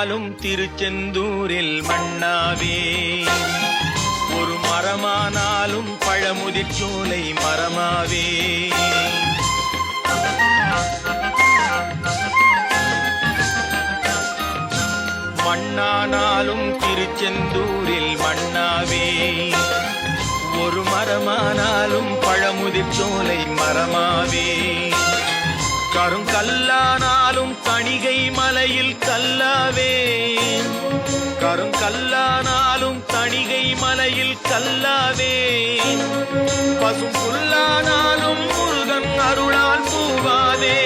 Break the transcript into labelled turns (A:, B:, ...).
A: மண்ணானாலும் திருச்செந்தூரில் மண்ணாவே, ஒரு மரமானாலும் பழமுதிர்ச்சோலை மரமாவே. மண்ணானாலும் திருச்செந்தூரில் மண்ணாவே, ஒரு மரமானாலும் பழமுதிர்ச்சோலை மரமாவே. கருங்கல்லானாலும் தணிகை மலையில் கல்லாவே, கருங்கல்லானாலும் தணிகை மலையில் கல்லாவே. பசும் புல்லானாலும் முருகன் அருளால் பூவாவே.